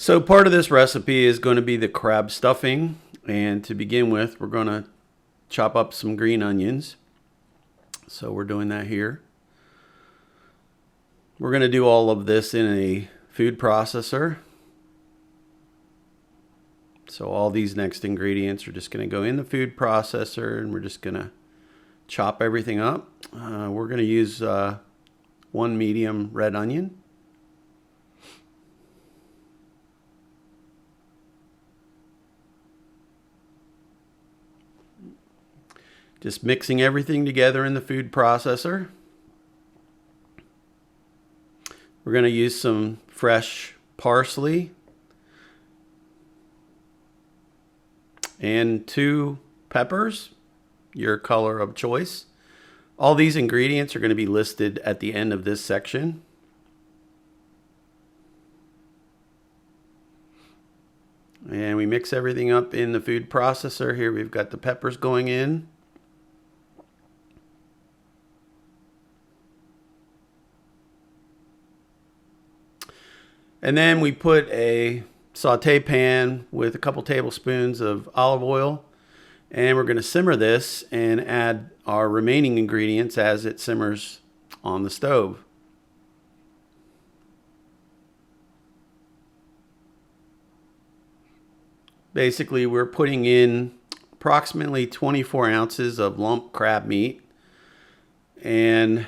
So part of this recipe is going to be the crab stuffing, and to begin with we're going to chop up some green onions. So we're doing that here. We're going to do all of this in a food processor. So all these next ingredients are just going to go in the food processor, and we're just going to chop everything up. We're going to use one medium red onion. Just mixing everything together in the food processor. We're going to use some fresh parsley and 2 peppers, your color of choice. All these ingredients are going to be listed at the end of this section. And we mix everything up in the food processor. Here we've got the peppers going in. And then we put a saute pan with a couple tablespoons of olive oil, and we're going to simmer this and add our remaining ingredients as it simmers on the stove. Basically, we're putting in approximately 24 ounces of lump crab meat, and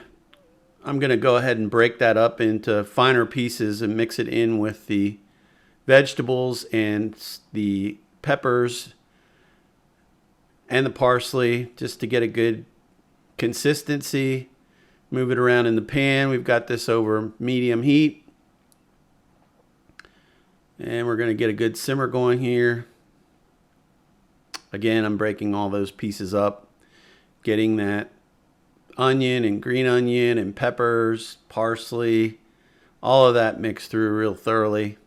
I'm going to go ahead and break that up into finer pieces and mix it in with the vegetables and the peppers and the parsley just to get a good consistency. Move it around in the pan. We've got this over medium heat. And we're going to get a good simmer going here. Again, I'm breaking all those pieces up, getting that onion and green onion and peppers, parsley, all of that mixed through real thoroughly.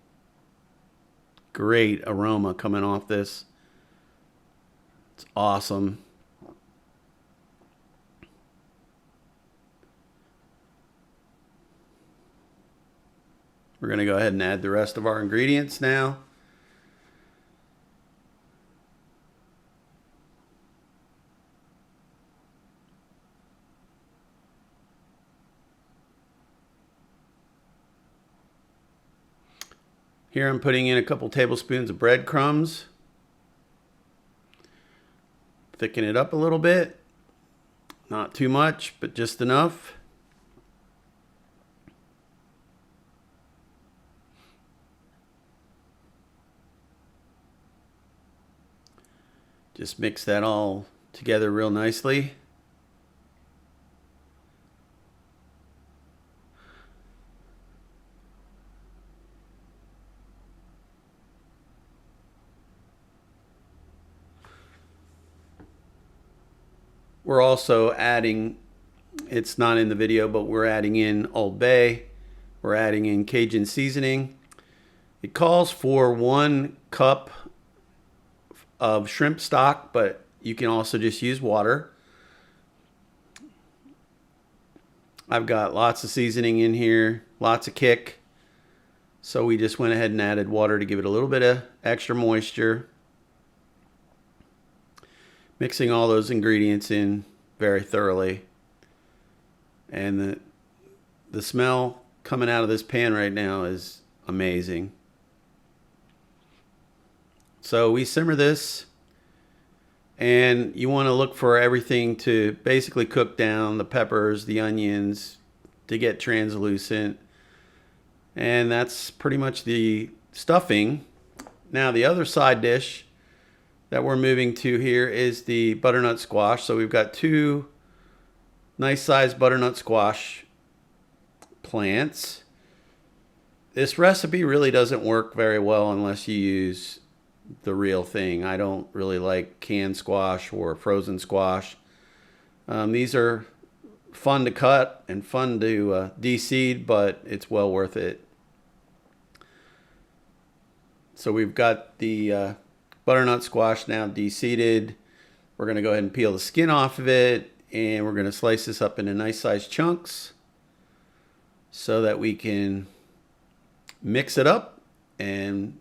Great aroma coming off this. It's awesome. We're going to go ahead and add the rest of our ingredients now. Here I'm putting in a couple tablespoons of breadcrumbs. Thicken it up a little bit. Not too much, but just enough. Just mix that all together real nicely. We're also adding, it's not in the video, but we're adding in Old Bay. We're adding in Cajun seasoning. It calls for 1 cup of shrimp stock, but you can also just use water. I've got lots of seasoning in here, lots of kick. So we just went ahead and added water to give it a little bit of extra moisture. Mixing all those ingredients in very thoroughly. And the smell coming out of this pan right now is amazing. So we simmer this, and you want to look for everything to basically cook down, the peppers, the onions, to get translucent. And that's pretty much the stuffing. Now the other side dish that we're moving to here is the butternut squash. So we've got 2 nice sized butternut squash plants. This recipe really doesn't work very well unless you use the real thing. I don't really like canned squash or frozen squash. These are fun to cut and fun to de-seed, but it's well worth it. So we've got the butternut squash now de-seeded. We're going to go ahead and peel the skin off of it, and we're going to slice this up into nice sized chunks so that we can mix it up And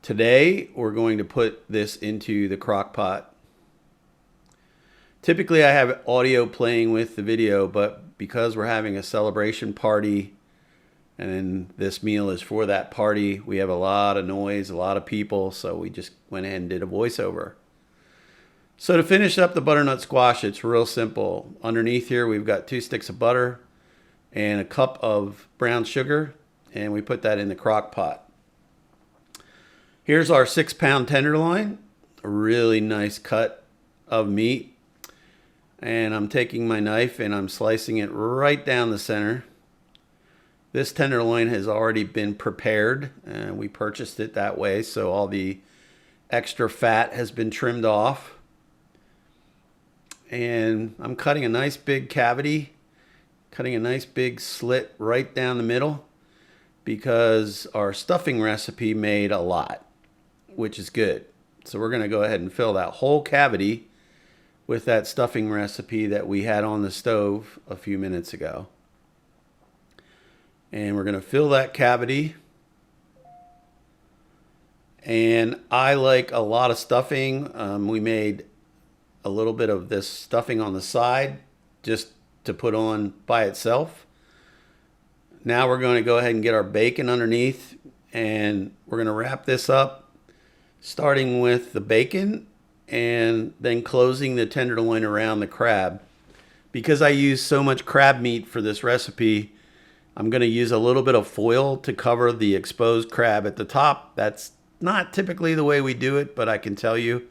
today we're going to put this into the crock pot. Typically I have audio playing with the video, but because we're having a celebration party and this meal is for that party, we have a lot of noise, a lot of people, so we just went ahead and did a voiceover. So to finish up the butternut squash, it's real simple. Underneath here we've got 2 sticks of butter and a cup of brown sugar, and we put that in the crock pot. Here's our 6-pound tenderloin, a really nice cut of meat. And I'm taking my knife and I'm slicing it right down the center. This tenderloin has already been prepared, and we purchased it that way, so all the extra fat has been trimmed off. And I'm cutting a nice big cavity, cutting a nice big slit right down the middle, because our stuffing recipe made a lot, which is good. So we're going to go ahead and fill that whole cavity with that stuffing recipe that we had on the stove a few minutes ago. And we're going to fill that cavity. And I like a lot of stuffing. We made a little bit of this stuffing on the side just to put on by itself. Now we're going to go ahead and get our bacon underneath, and we're going to wrap this up, starting with the bacon and then closing the tenderloin around the crab. Because I use so much crab meat for this recipe, I'm going to use a little bit of foil to cover the exposed crab at the top. That's not typically the way we do it, but I can tell you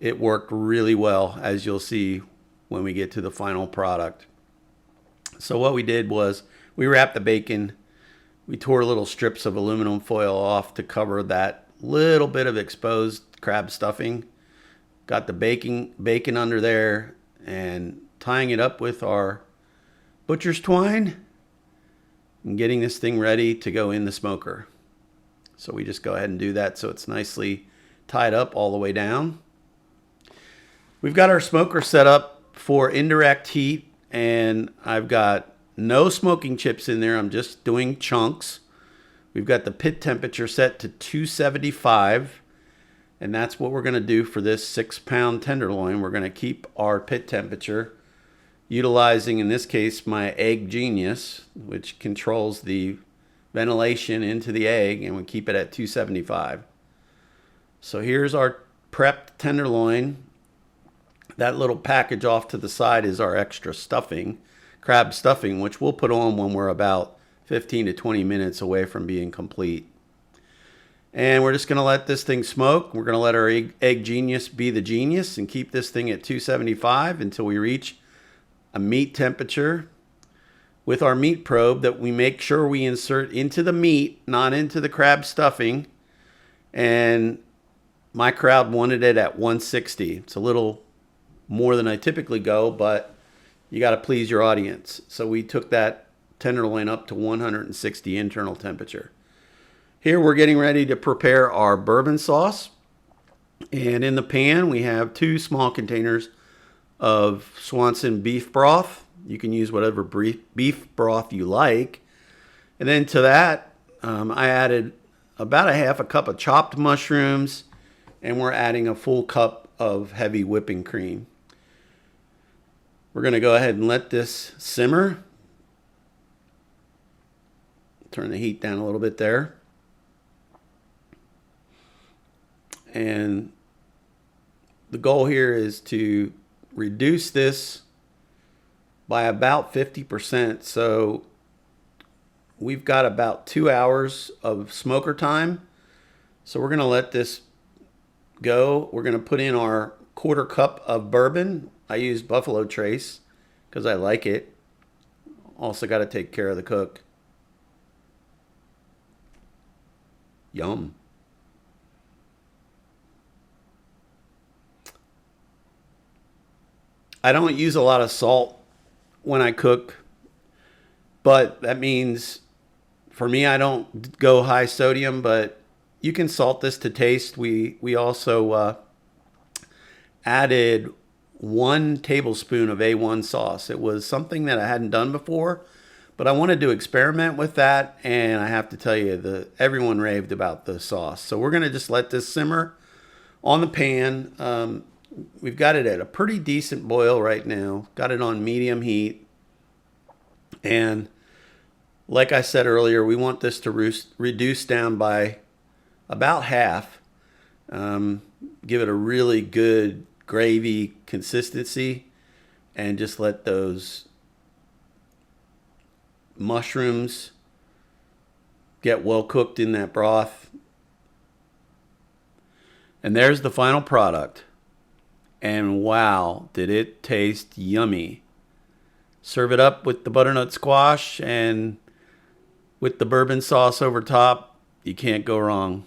it worked really well, as you'll see when we get to the final product. So what we did was we wrapped the bacon, we tore little strips of aluminum foil off to cover that little bit of exposed crab stuffing. Got the bacon under there, and tying it up with our butcher's twine and getting this thing ready to go in the smoker. So we just go ahead and do that so it's nicely tied up all the way down. We've got our smoker set up for indirect heat, and I've got no smoking chips in there. I'm just doing chunks. We've got the pit temperature set to 275. And that's what we're going to do for this 6-pound tenderloin. We're going to keep our pit temperature, utilizing, in this case, my Egg Genius, which controls the ventilation into the egg, and we keep it at 275. So here's our prepped tenderloin. That little package off to the side is our extra stuffing, crab stuffing, which we'll put on when we're about 15 to 20 minutes away from being complete. And we're just going to let this thing smoke. We're going to let our Egg Genius be the genius and keep this thing at 275 until we reach a meat temperature with our meat probe that we make sure we insert into the meat, not into the crab stuffing. And my crowd wanted it at 160. It's a little more than I typically go, but you got to please your audience. So we took that tenderloin up to 160 internal temperature. Here we're getting ready to prepare our bourbon sauce. And in the pan we have 2 small containers of Swanson beef broth. You can use whatever beef broth you like. And then to that I added about a half a cup of chopped mushrooms, and we're adding a full cup of heavy whipping cream. We're going to go ahead and let this simmer. Turn the heat down a little bit there. And the goal here is to reduce this by about 50%. So we've got about 2 hours of smoker time. So we're going to let this go. We're going to put in our 1/4 cup of bourbon. I use Buffalo Trace because I like it. Also got to take care of the cook. Yum. I don't use a lot of salt when I cook, but that means for me, I don't go high sodium, but you can salt this to taste. We also added 1 tablespoon of A1 sauce. It was something that I hadn't done before, But I wanted to experiment with that, and I have to tell you, everyone raved about the sauce. So we're going to just let this simmer on the pan. We've got it at a pretty decent boil right now. Got it on medium heat. And like I said earlier, we want this to reduce down by about half. Give it a really good gravy consistency, and just let those mushrooms get well cooked in that broth. And there's the final product. And wow, did it taste yummy. Serve it up with the butternut squash and with the bourbon sauce over top. You can't go wrong.